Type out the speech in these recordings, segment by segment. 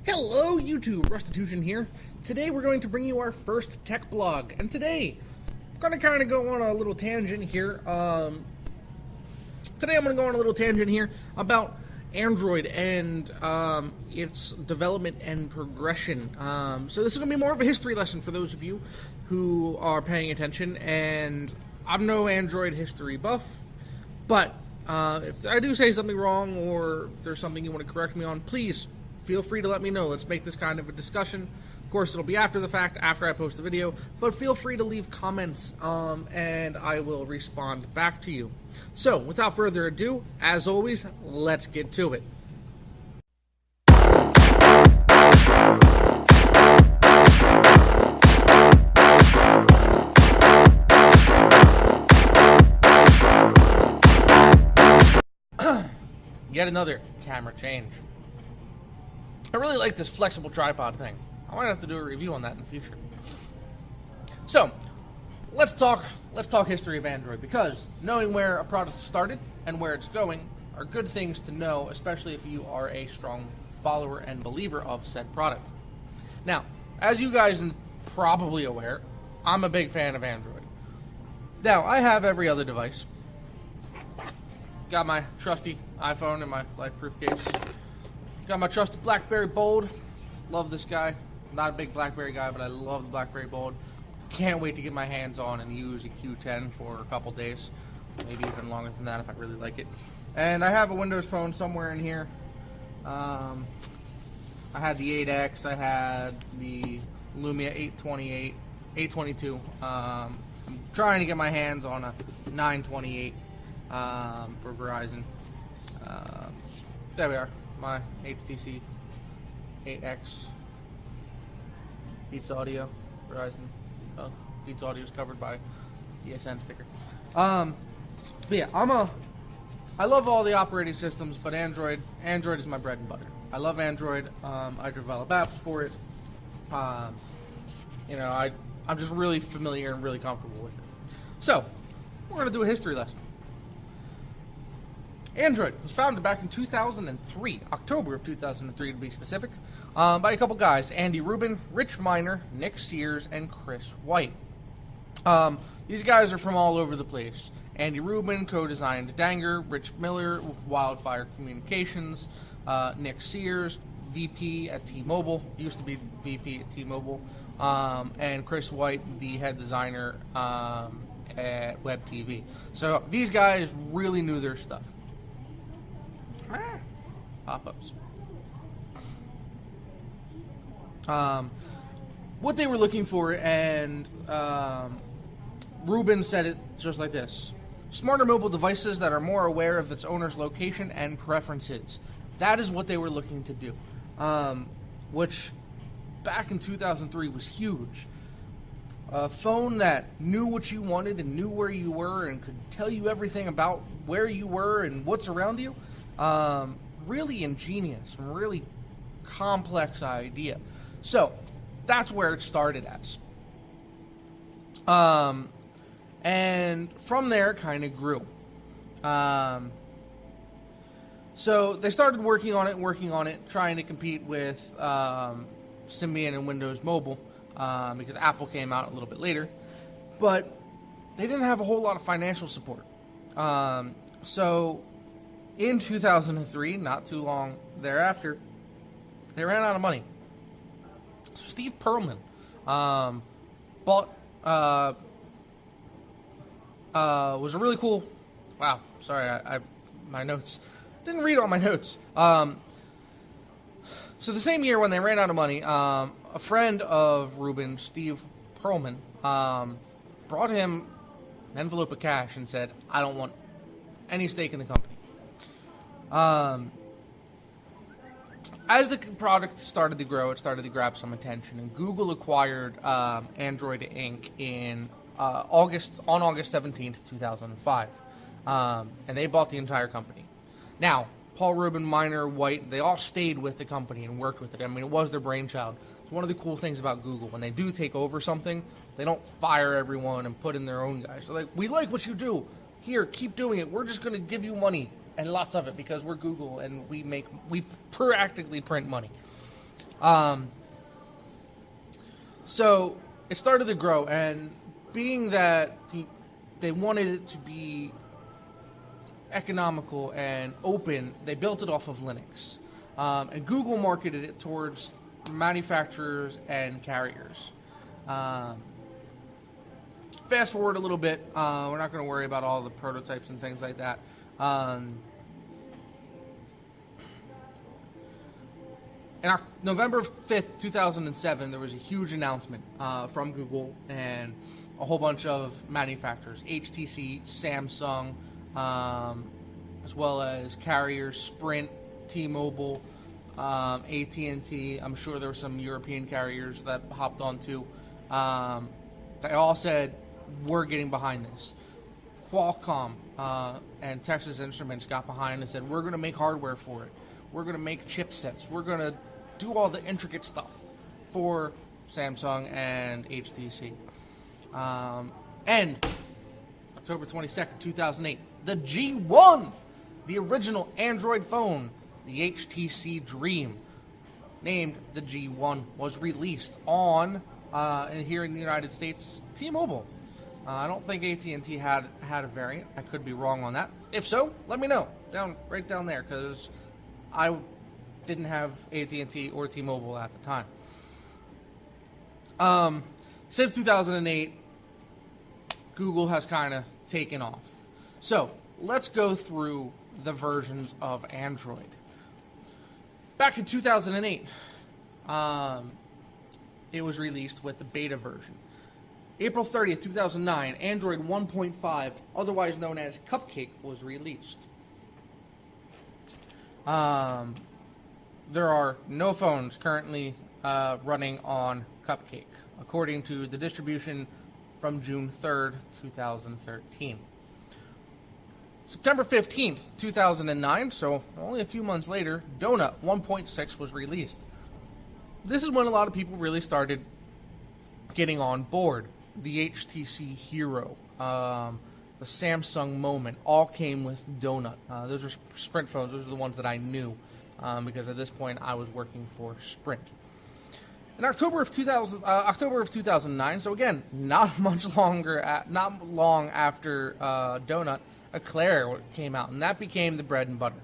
Hello YouTube, Restitution here. Today we're going to bring you our first tech blog, and today I'm going to kind of go on a little tangent here. Today I'm going to go on a little tangent here about Android and its development and progression. So this is going to be more of a history lesson for those of you who are paying attention, and I'm no Android history buff, but if I do say something wrong or there's something you want to correct me on, please feel free to let me know. Let's make this kind of a discussion. Of course, it'll be after the fact, after I post the video, but feel free to leave comments, and I will respond back to you. So, without further ado, as always, let's get to it. Yet another camera change. I really like this flexible tripod thing. I might have to do a review on that in the future. So, let's talk history of Android, because knowing where a product started and where it's going are good things to know, especially if you are a strong follower and believer of said product. Now, as you guys are probably aware, I'm a big fan of Android. Now, I have every other device. Got my trusty iPhone in my life-proof case. Got my trusty BlackBerry Bold. Love this guy. Not a big BlackBerry guy, but I love the BlackBerry Bold. Can't wait to get my hands on and use a Q10 for a couple days. Maybe even longer than that if I really like it. And I have a Windows phone somewhere in here. I had the 8X. I had the Lumia 828, 822. I'm trying to get my hands on a 928 for Verizon. There we are. My HTC 8X. Beats Audio, Verizon. Oh, Beats Audio is covered by ESN sticker. But yeah, I love all the operating systems, but Android is my bread and butter. I love Android. I develop apps for it. I'm just really familiar and really comfortable with it. So, we're going to do a history lesson. Android was founded back in 2003, October of 2003 to be specific, by a couple guys, Andy Rubin, Rich Miner, Nick Sears, and Chris White. These guys are from all over the place. Andy Rubin co-designed Danger, Rich Miller with Wildfire Communications, Nick Sears, VP at T-Mobile, used to be VP at T-Mobile, and Chris White, the head designer at Web TV. So these guys really knew their stuff. Pop-ups. What they were looking for, and Rubin said it just like this: smarter mobile devices that are more aware of its owner's location and preferences. That is what they were looking to do, which back in 2003 was huge. A phone that knew what you wanted and knew where you were and could tell you everything about where you were and what's around you. Really ingenious, really complex idea. So that's where it started as. And from there it kind of grew. So they started working on it, trying to compete with Symbian and Windows Mobile, because Apple came out a little bit later. But they didn't have a whole lot of financial support. So in 2003, not too long thereafter, they ran out of money. So Steve Perlman bought, was a really cool, wow, sorry, I my notes, didn't read all my notes. So the same year when they ran out of money, a friend of Rubin, Steve Perlman, brought him an envelope of cash and said, I don't want any stake in the company. As the product started to grow, it started to grab some attention, and Google acquired Android Inc. in August 17th, 2005, and they bought the entire company. Now, Paul Rubin, Miner, White, they all stayed with the company and worked with it. I mean, it was their brainchild. It's one of the cool things about Google. When they do take over something, they don't fire everyone and put in their own guys. They're like, we like what you do. Here, keep doing it. We're just going to give you money. And lots of it, because we're Google and we proactively print money. Um, so it started to grow, and being that they wanted it to be economical and open, they built it off of Linux. And Google marketed it towards manufacturers and carriers. Fast forward a little bit, we're not going to worry about all the prototypes and things like that. In November 5th, 2007, there was a huge announcement from Google and a whole bunch of manufacturers, HTC, Samsung, as well as carriers, Sprint, T-Mobile, AT&T. I'm sure there were some European carriers that hopped on too. They all said, we're getting behind this. Qualcomm and Texas Instruments got behind and said, we're going to make hardware for it. We're going to make chipsets. We're going to do all the intricate stuff for Samsung and HTC. And October 22nd, 2008, the G1, the original Android phone, the HTC Dream, named the G1, was released on, here in the United States, T-Mobile. I don't think AT&T had a variant. I could be wrong on that. If so, let me know right down there, because I didn't have AT&T or T-Mobile at the time. Since 2008, Google has kind of taken off. So let's go through the versions of Android. Back in 2008, it was released with the beta version. April 30th, 2009, Android 1.5, otherwise known as Cupcake, was released. There are no phones currently running on Cupcake, according to the distribution from June 3rd, 2013. September 15th, 2009, so only a few months later, Donut 1.6 was released. This is when a lot of people really started getting on board. The HTC Hero, the Samsung Moment, all came with Donut. Those are Sprint phones. Those are the ones that I knew, because at this point I was working for Sprint. In October of 2009, so again, not long after Donut, Eclair came out, and that became the bread and butter.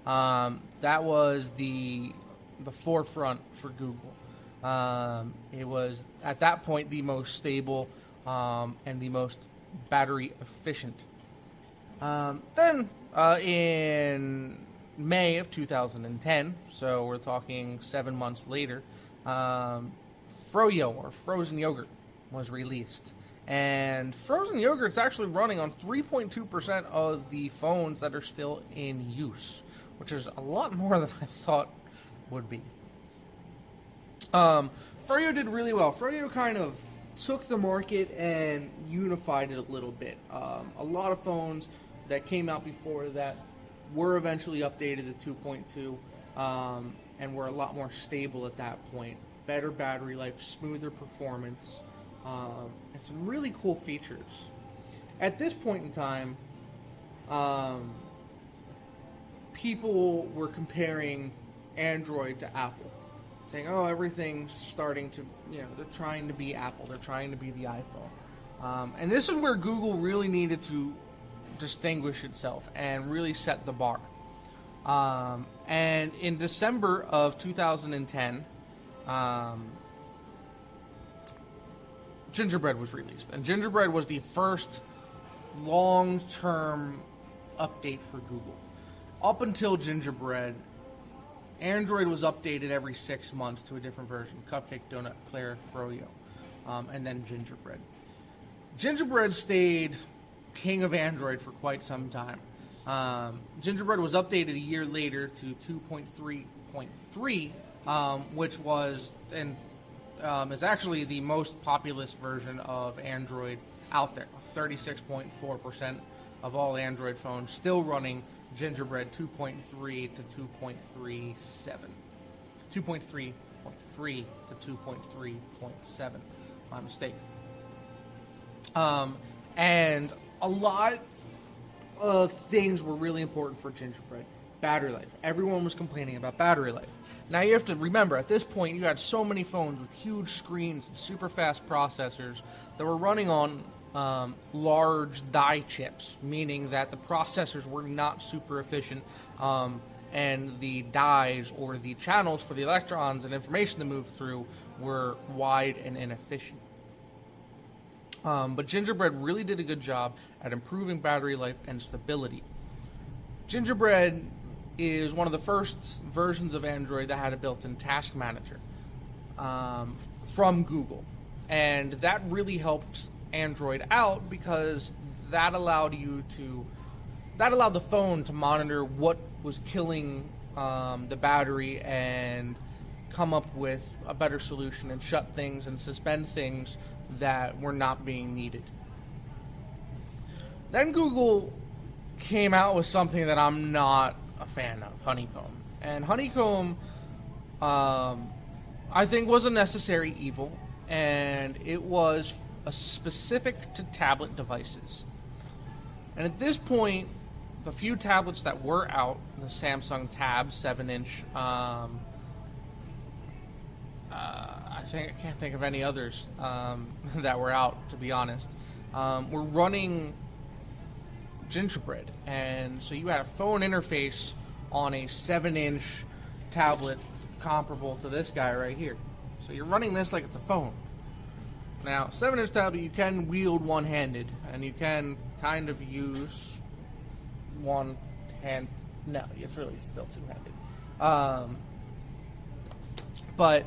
That was the forefront for Google. It was at that point the most stable and the most battery efficient. Then in May of 2010, so we're talking 7 months later, Froyo, or frozen yogurt, was released. And frozen yogurt's actually running on 3.2% of the phones that are still in use, which is a lot more than I thought would be. Froyo did really well. Froyo kind of took the market and unified it a little bit. A lot of phones that came out before that were eventually updated to 2.2 and were a lot more stable at that point. Better battery life, smoother performance, and some really cool features. At this point in time, people were comparing Android to Apple, saying, oh, everything's starting to, they're trying to be Apple, they're trying to be the iPhone. And this is where Google really needed to distinguish itself and really set the bar. And in December of 2010, Gingerbread was released. And Gingerbread was the first long-term update for Google. Up until Gingerbread, Android was updated every 6 months to a different version. Cupcake, Donut, Eclair, Froyo, and then Gingerbread. Gingerbread stayed king of Android for quite some time. Gingerbread was updated a year later to 2.3.3, which was and is actually the most populous version of Android out there. 36.4% of all Android phones still running Gingerbread 2.3 to 2.37. 2.3.3 to 2.3.7. My mistake. And a lot of things were really important for Gingerbread. battery life. Everyone was complaining about battery life. Now you have to remember, at this point, you had so many phones with huge screens and super fast processors that were running on large die chips, meaning that the processors were not super efficient, and the dies or the channels for the electrons and information to move through were wide and inefficient. But Gingerbread really did a good job at improving battery life and stability. Gingerbread is one of the first versions of Android that had a built-in task manager from Google. And that really helped Android out because that allowed the phone to monitor what was killing the battery and come up with a better solution and shut things and suspend things that were not being needed. Then Google came out with something that I'm not a fan of, Honeycomb. And Honeycomb, I think, was a necessary evil, and it was specific to tablet devices. And at this point, the few tablets that were out, the Samsung Tab 7-inch, I can't think of any others that were out, to be honest, were running Gingerbread. And so you had a phone interface on a 7-inch tablet comparable to this guy right here. So you're running this like it's a phone. Now, 7-inch tablet you can wield one-handed, and you can kind of use one hand. No, it's really still two-handed. But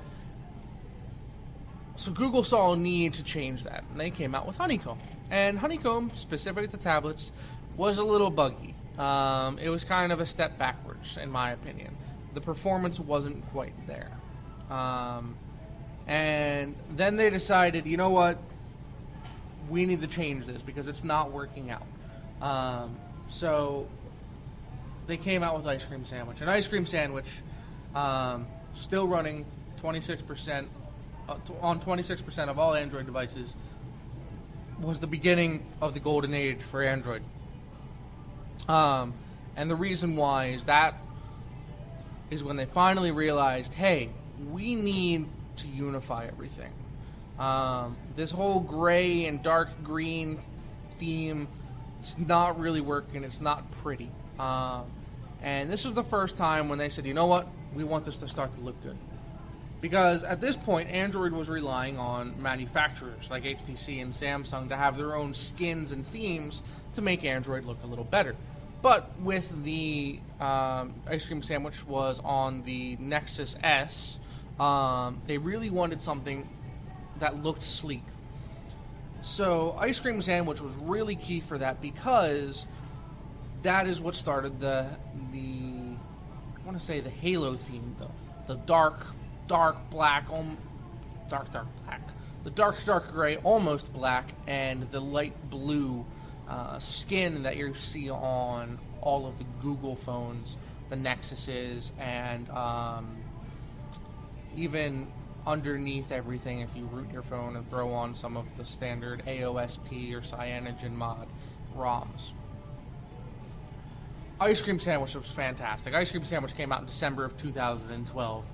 so Google saw a need to change that, and they came out with Honeycomb. And Honeycomb, specific to tablets, was a little buggy. It was kind of a step backwards, in my opinion. The performance wasn't quite there. And then they decided, you know what? We need to change this because it's not working out. So they came out with Ice Cream Sandwich. And Ice Cream Sandwich, still running 26%, on 26% of all Android devices, was the beginning of the golden age for Android. And the reason why is when they finally realized, hey, we need to unify everything. This whole gray and dark green theme, it's not really working. It's not pretty. And this was the first time when they said, you know what? We want this to start to look good. Because at this point, Android was relying on manufacturers like HTC and Samsung to have their own skins and themes to make Android look a little better. But with the Ice Cream Sandwich was on the Nexus S, they really wanted something that looked sleek. So Ice Cream Sandwich was really key for that because that is what started the I want to say the Halo theme, the dark black, the dark gray, almost black, and the light blue skin that you see on all of the Google phones, the Nexuses, and even underneath everything if you root your phone and throw on some of the standard AOSP or CyanogenMod ROMs. Ice Cream Sandwich was fantastic. Ice Cream Sandwich came out in December of 2012.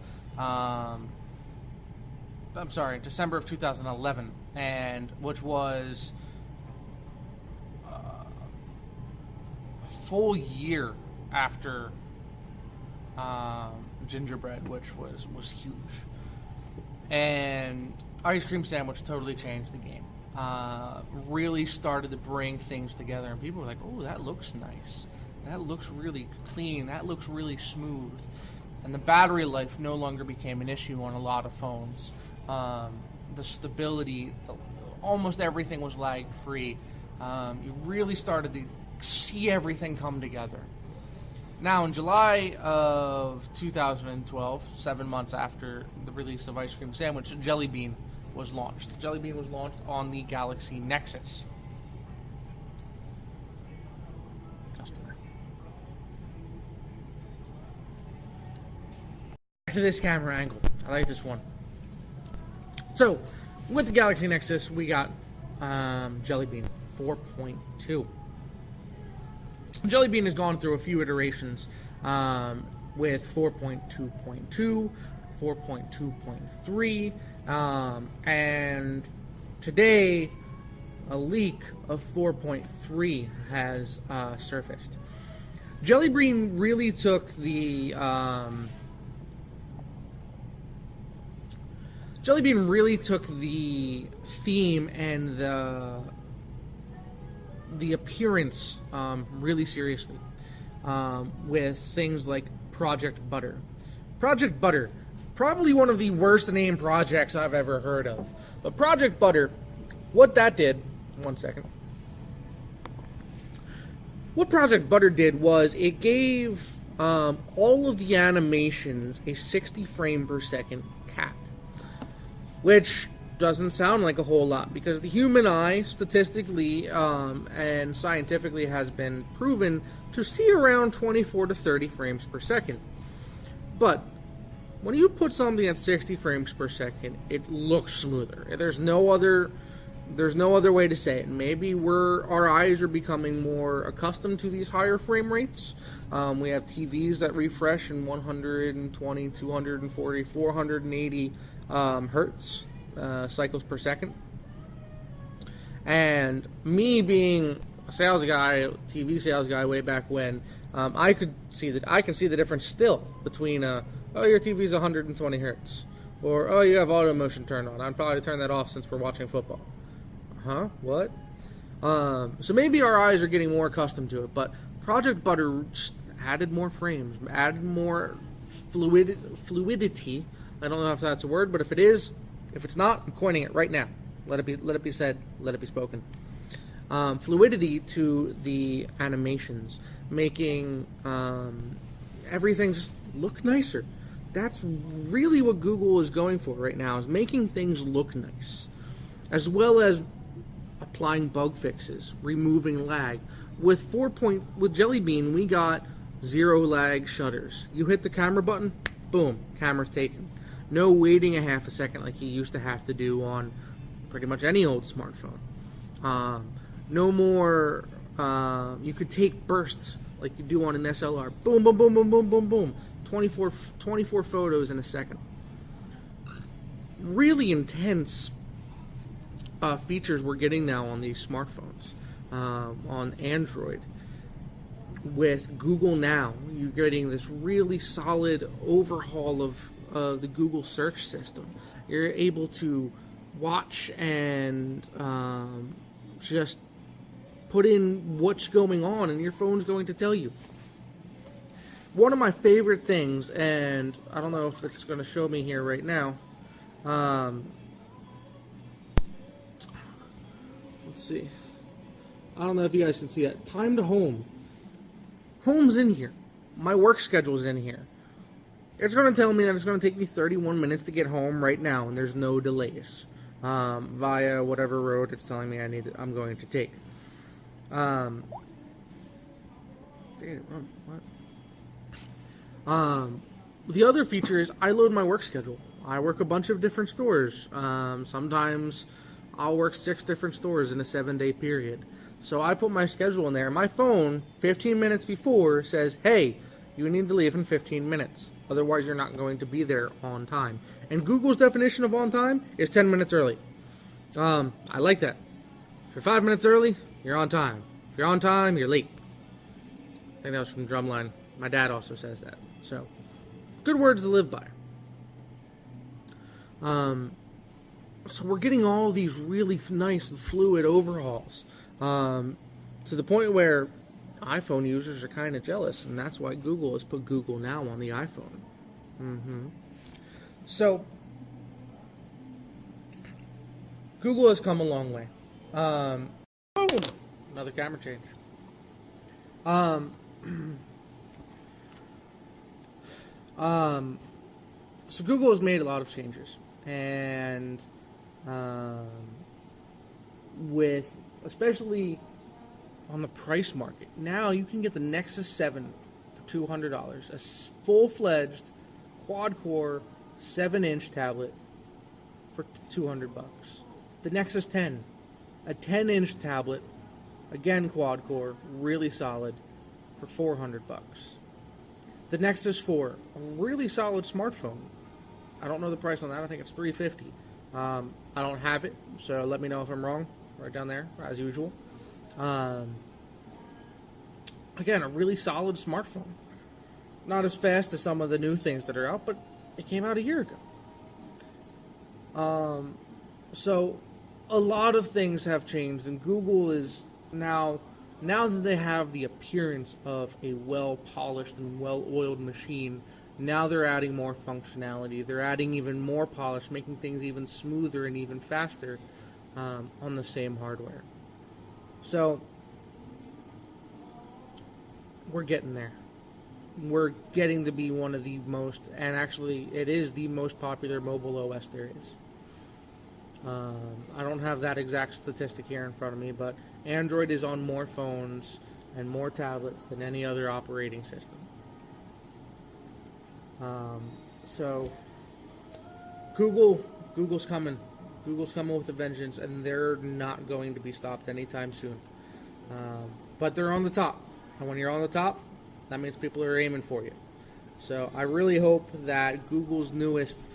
December of 2011, and which was a full year after Gingerbread, which was huge. And Ice Cream Sandwich totally changed the game. Really started to bring things together, and people were like, "Oh, that looks nice. That looks really clean. That looks really smooth." And the battery life no longer became an issue on a lot of phones. The stability, almost everything was lag-free. You really started to see everything come together. Now, in July of 2012, 7 months after the release of Ice Cream Sandwich, Jellybean was launched. Jellybean was launched on the Galaxy Nexus. Customer. Back to this camera angle. I like this one. So, with the Galaxy Nexus, we got Jellybean 4.2. Jellybean has gone through a few iterations with 4.2.2, 4.2.3, and today a leak of 4.3 has surfaced. Jellybean really took the theme and the appearance really seriously, with things like Project Butter. Project Butter, probably one of the worst named projects I've ever heard of. But Project Butter, what that did, one second. What Project Butter did was it gave all of the animations a 60 frame per second cap, which doesn't sound like a whole lot because the human eye, statistically and scientifically, has been proven to see around 24 to 30 frames per second. But when you put something at 60 frames per second, it looks smoother. There's no other way to say it. Maybe our eyes are becoming more accustomed to these higher frame rates. We have TVs that refresh in 120, 240, 480 hertz cycles per second. And me being a sales guy, TV sales guy way back when, I can see the difference still between your TV's 120 hertz, or you have auto motion turned on. I'd probably turn that off since we're watching football. Huh? What? So maybe our eyes are getting more accustomed to it, but Project Butter just added more frames, added more fluidity. I don't know if that's a word, but if it is, if it's not, I'm coining it right now. Let it be said, let it be spoken. Fluidity to the animations, making everything just look nicer. That's really what Google is going for right now, is making things look nice, as well as applying bug fixes, removing lag. With Jellybean, we got 0 lag shutters. You hit the camera button, boom, camera's taken. No waiting a half a second like you used to have to do on pretty much any old smartphone. No more, you could take bursts like you do on an SLR. Boom, boom, boom, boom, boom, boom, boom. 24 photos in a second. Really intense features we're getting now on these smartphones, on Android. With Google Now, you're getting this really solid overhaul of the Google search system. You're able to watch and just put in what's going on, and your phone's going to tell you. One of my favorite things, and I don't know if it's going to show me here right now. Let's see. I don't know if you guys can see that. Time to home. Home's in here. My work schedule's in here. It's going to tell me that it's going to take me 31 minutes to get home right now, and there's no delays via whatever road it's telling me I'm going to take. The other feature is I load my work schedule. I work a bunch of different stores. Sometimes I'll work 6 different stores in a 7-day period. So I put my schedule in there. My phone, 15 minutes before, says, hey, you need to leave in 15 minutes. Otherwise, you're not going to be there on time. And Google's definition of on time is 10 minutes early. I like that. If you're 5 minutes early, you're on time. If you're on time, you're late. I think that was from Drumline. My dad also says that. So, good words to live by. So we're getting all these really nice and fluid overhauls. To the point where iPhone users are kind of jealous, and that's why Google has put Google Now on the iPhone. So, Google has come a long way. Boom! Another camera change. So Google has made a lot of changes, and with especially on the price market. Now you can get the Nexus 7 for $200, a full-fledged quad-core 7-inch tablet for $200. The Nexus 10, a 10-inch tablet, again quad-core, really solid, for $400. The Nexus 4, a really solid smartphone. I don't know the price on that. I think it's $350. I don't have it, so let me know if I'm wrong. Right down there, as usual. Again, a really solid smartphone. Not as fast as some of the new things that are out, but it came out a year ago. So a lot of things have changed, and Google is now that they have the appearance of a well-polished and well-oiled machine, now they're adding more functionality. They're adding even more polish, making things even smoother and even faster on the same hardware. So we're getting there. We're getting to be one of the most, and actually it is the most popular mobile OS there is. I don't have that exact statistic here in front of me, but Android is on more phones and more tablets than any other operating system. So Google's coming. Google's coming with a vengeance, and they're not going to be stopped anytime soon. But they're on the top, and when you're on the top, that means people are aiming for you. So I really hope that Google's newest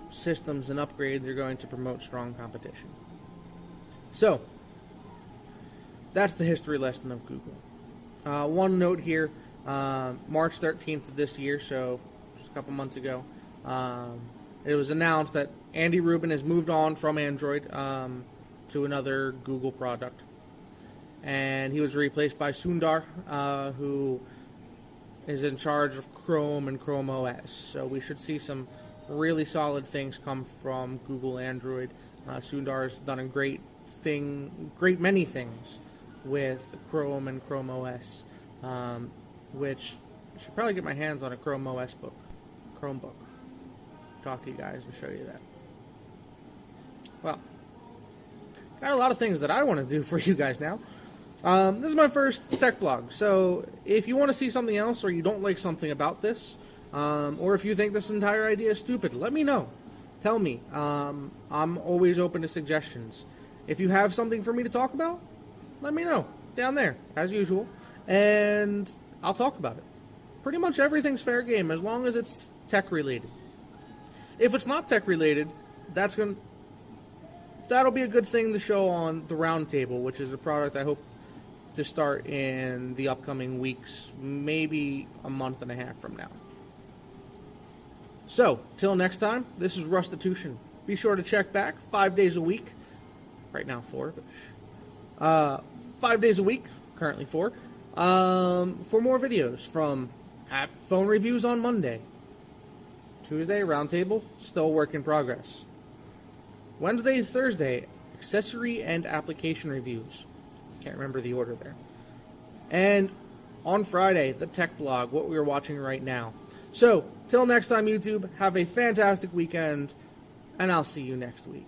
systems and upgrades are going to promote strong competition. So that's the history lesson of Google. One note here, March 13th of this year, so just a couple months ago, it was announced that Andy Rubin has moved on from Android to another Google product. And he was replaced by Sundar, who is in charge of Chrome and Chrome OS. So we should see some really solid things come from Google Android. Sundar has done a many things with Chrome and Chrome OS, which I should probably get my hands on a Chrome OS book, Chromebook. Talk to you guys and show you that. Well, got a lot of things that I want to do for you guys now. This is my first tech blog, so if you want to see something else or you don't like something about this, or if you think this entire idea is stupid, let me know. Tell me. I'm always open to suggestions. If you have something for me to talk about, let me know down there, as usual, and I'll talk about it. Pretty much everything's fair game as long as it's tech related. If it's not tech related, that'll be a good thing to show on the Roundtable, which is a product I hope to start in the upcoming weeks, maybe a month and a half from now. So, till next time, this is Rustitution. Be sure to check back 5 days a week. Right now 4, but 5 days a week, currently 4, for more videos from phone reviews on Monday. Tuesday, Roundtable, still work in progress. Wednesday, Thursday, accessory and application reviews. Can't remember the order there. And on Friday, the tech blog, what we are watching right now. So, till next time, YouTube, have a fantastic weekend, and I'll see you next week.